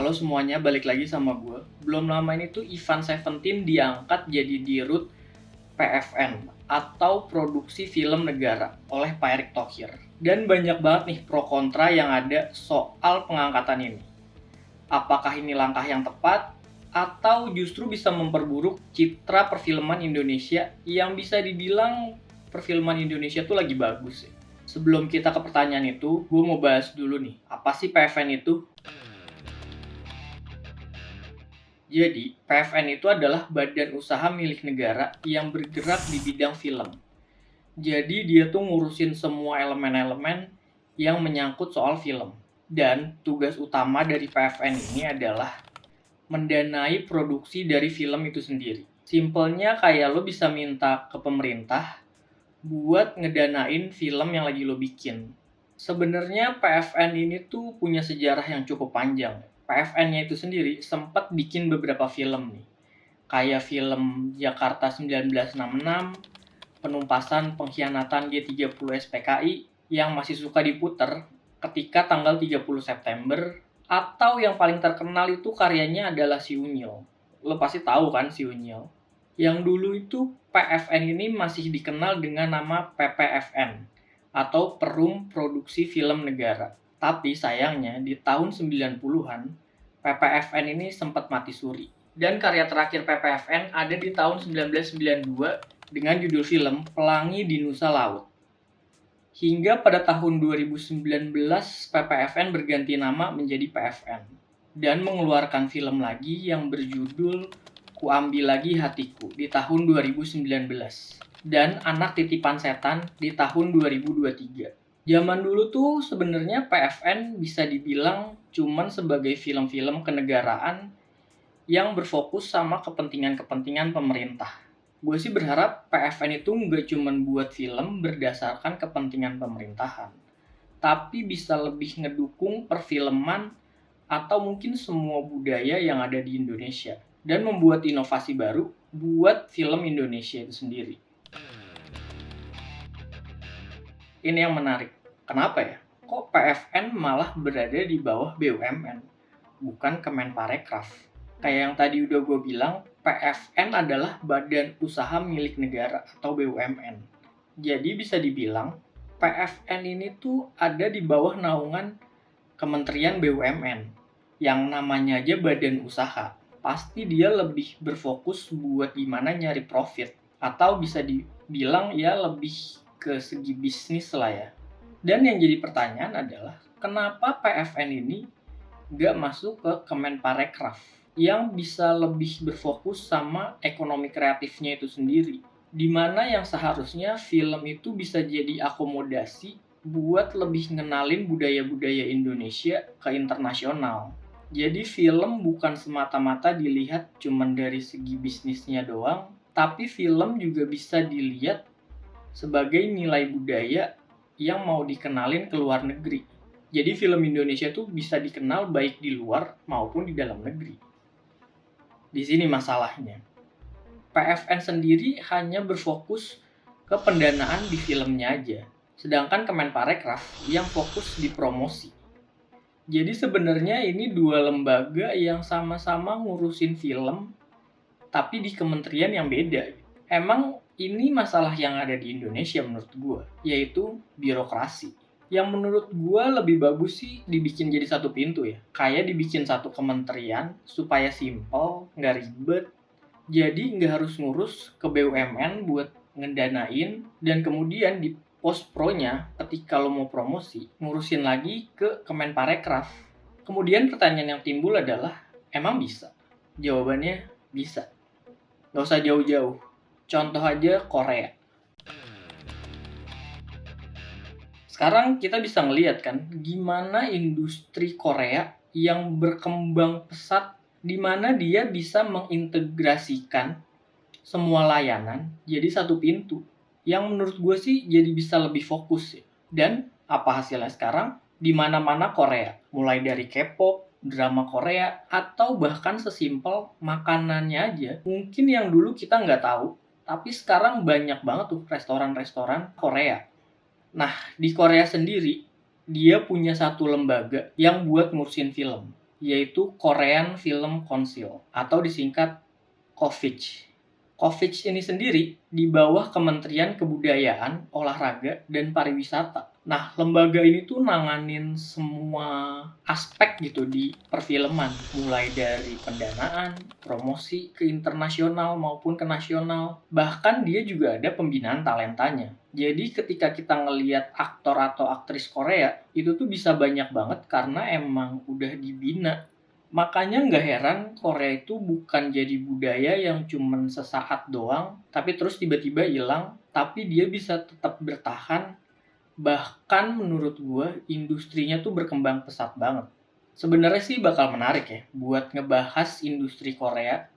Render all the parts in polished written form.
Halo semuanya, balik lagi sama gue. Belum lama ini tuh Ivan Seventeen diangkat jadi dirut PFN atau Produksi Film Negara oleh Pak Erick Thohir. Dan banyak banget nih pro kontra yang ada soal pengangkatan ini. Apakah ini langkah yang tepat atau justru bisa memperburuk citra perfilman Indonesia yang bisa dibilang perfilman Indonesia tuh lagi bagus sih. Sebelum kita ke pertanyaan itu, gue mau bahas dulu nih, apa sih PFN itu? Jadi, PFN itu adalah badan usaha milik negara yang bergerak di bidang film. Jadi, dia tuh ngurusin semua elemen-elemen yang menyangkut soal film. Dan tugas utama dari PFN ini adalah mendanai produksi dari film itu sendiri. Simpelnya kayak lo bisa minta ke pemerintah buat ngedanain film yang lagi lo bikin. Sebenarnya PFN ini tuh punya sejarah yang cukup panjang. PFN-nya itu sendiri sempat bikin beberapa film nih. Kayak film Jakarta 1966, Penumpasan Pengkhianatan G30 SPKI yang masih suka diputer ketika tanggal 30 September, atau yang paling terkenal itu karyanya adalah Si Unyil. Lo pasti tahu kan Si Unyil. Yang dulu itu PFN ini masih dikenal dengan nama PPFN atau Perum Produksi Film Negara. Tapi sayangnya di tahun 90-an PPFN ini sempat mati suri. Dan karya terakhir PPFN ada di tahun 1992 dengan judul film Pelangi di Nusa Laut. Hingga pada tahun 2019 PPFN berganti nama menjadi PFN dan mengeluarkan film lagi yang berjudul Ku Ambil Lagi Hatiku di tahun 2019 dan Anak Titipan Setan di tahun 2023. Zaman dulu tuh sebenarnya PFN bisa dibilang cuman sebagai film-film kenegaraan yang berfokus sama kepentingan-kepentingan pemerintah. Gue sih berharap PFN itu nggak cuman buat film berdasarkan kepentingan pemerintahan, tapi bisa lebih ngedukung perfilman atau mungkin semua budaya yang ada di Indonesia dan membuat inovasi baru buat film Indonesia itu sendiri. Ini yang menarik. Kenapa ya? Kok PFN malah berada di bawah BUMN, bukan Kemenparekraf? Kayak yang tadi udah gue bilang, PFN adalah badan usaha milik negara atau BUMN. Jadi bisa dibilang, PFN ini tuh ada di bawah naungan Kementerian BUMN, yang namanya aja badan usaha. Pasti dia lebih berfokus buat gimana nyari profit, atau bisa dibilang ya lebih ke segi bisnis lah ya. Dan yang jadi pertanyaan adalah, kenapa PFN ini nggak masuk ke Kemenparekraf yang bisa lebih berfokus sama ekonomi kreatifnya itu sendiri, dimana yang seharusnya film itu bisa jadi akomodasi buat lebih ngenalin budaya-budaya Indonesia ke internasional. Jadi film bukan semata-mata dilihat cuman dari segi bisnisnya doang, tapi film juga bisa dilihat sebagai nilai budaya yang mau dikenalin ke luar negeri. Jadi film Indonesia tuh bisa dikenal baik di luar maupun di dalam negeri. Di sini masalahnya. PFN sendiri hanya berfokus ke pendanaan di filmnya aja. Sedangkan Kemenparekraf yang fokus di promosi. Jadi sebenarnya ini dua lembaga yang sama-sama ngurusin film, tapi di kementerian yang beda. Emang ini masalah yang ada di Indonesia menurut gue, yaitu birokrasi. Yang menurut gue lebih bagus sih dibikin jadi satu pintu ya. Kayak dibikin satu kementerian supaya simple, nggak ribet. Jadi nggak harus ngurus ke BUMN buat ngedanain, dan kemudian di post pro-nya ketika lo mau promosi, ngurusin lagi ke Kemenparekraf. Kemudian pertanyaan yang timbul adalah, emang bisa? Jawabannya bisa. Nggak usah jauh-jauh. Contoh aja Korea. Sekarang kita bisa ngelihat kan gimana industri Korea yang berkembang pesat, di mana dia bisa mengintegrasikan semua layanan jadi satu pintu. Yang menurut gue sih jadi bisa lebih fokus ya. Dan apa hasilnya sekarang? Di mana-mana Korea. Mulai dari K-pop, drama Korea, atau bahkan sesimpel makanannya aja. Mungkin yang dulu kita nggak tahu, tapi sekarang banyak banget tuh restoran-restoran Korea. Nah, di Korea sendiri, dia punya satu lembaga yang buat ngurusin film. yaitu Korean Film Council atau disingkat KOFIC. KOFIC ini sendiri di bawah Kementerian Kebudayaan, Olahraga, dan Pariwisata. Nah, lembaga ini tuh nanganin semua aspek gitu di perfilman, mulai dari pendanaan, promosi ke internasional maupun ke nasional. Bahkan dia juga ada pembinaan talentanya. Jadi ketika kita ngelihat aktor atau aktris Korea, itu tuh bisa banyak banget karena emang udah dibina. Makanya nggak heran Korea itu bukan jadi budaya yang cuman sesaat doang, tapi terus tiba-tiba hilang, tapi dia bisa tetap bertahan. Bahkan menurut gue, industrinya tuh berkembang pesat banget. Sebenarnya sih bakal menarik ya, buat ngebahas industri Korea.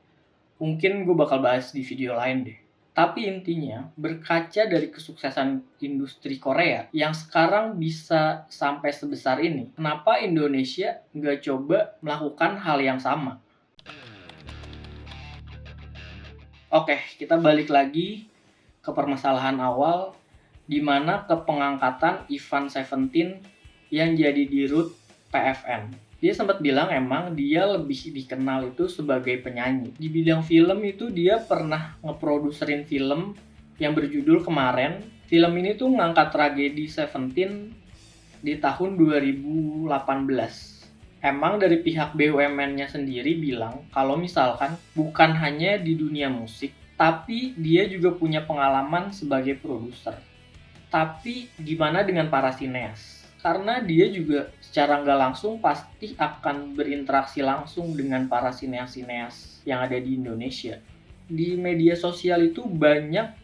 Mungkin gue bakal bahas di video lain deh. Tapi intinya, berkaca dari kesuksesan industri Korea yang sekarang bisa sampai sebesar ini, kenapa Indonesia nggak coba melakukan hal yang sama? Oke, kita balik lagi ke permasalahan awal, di mana ke pengangkatan Ivan Seventeen yang jadi dirut PFN. Dia sempat bilang emang dia lebih dikenal itu sebagai penyanyi. Di bidang film itu dia pernah ngeproduserin film yang berjudul Kemarin. Film ini tuh ngangkat tragedi Seventeen di tahun 2018. Emang dari pihak BUMN-nya sendiri bilang kalau misalkan bukan hanya di dunia musik, tapi dia juga punya pengalaman sebagai produser. Tapi gimana dengan para sineas? Karena dia juga secara nggak langsung pasti akan berinteraksi langsung dengan para sineas-sineas yang ada di Indonesia. Di media sosial itu banyak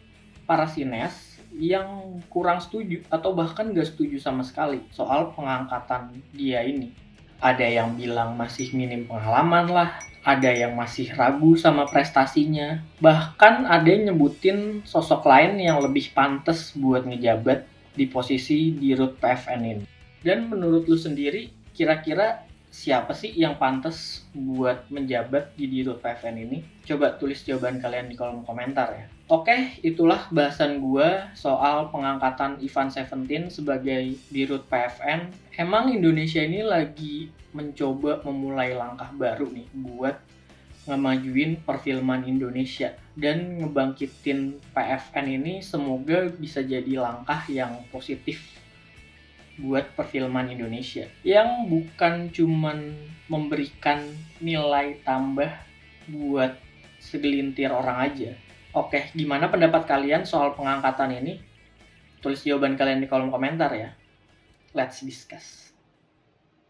para sineas yang kurang setuju atau bahkan nggak setuju sama sekali soal pengangkatan dia ini. Ada yang bilang masih minim pengalaman lah, ada yang masih ragu sama prestasinya, bahkan ada yang nyebutin sosok lain yang lebih pantas buat ngejabat di posisi dirut PFN ini. Dan menurut lu sendiri, kira-kira siapa sih yang pantas buat menjabat di dirut PFN ini? Coba tulis jawaban kalian di kolom komentar ya. Oke, itulah bahasan gue soal pengangkatan Ivan Seventeen sebagai dirut PFN. Emang Indonesia ini lagi mencoba memulai langkah baru nih buat ngemajuin perfilman Indonesia dan ngebangkitin PFN ini, semoga bisa jadi langkah yang positif buat perfilman Indonesia yang bukan cuman memberikan nilai tambah buat segelintir orang aja. Oke, gimana pendapat kalian soal pengangkatan ini? Tulis jawaban kalian di kolom komentar ya. Let's discuss.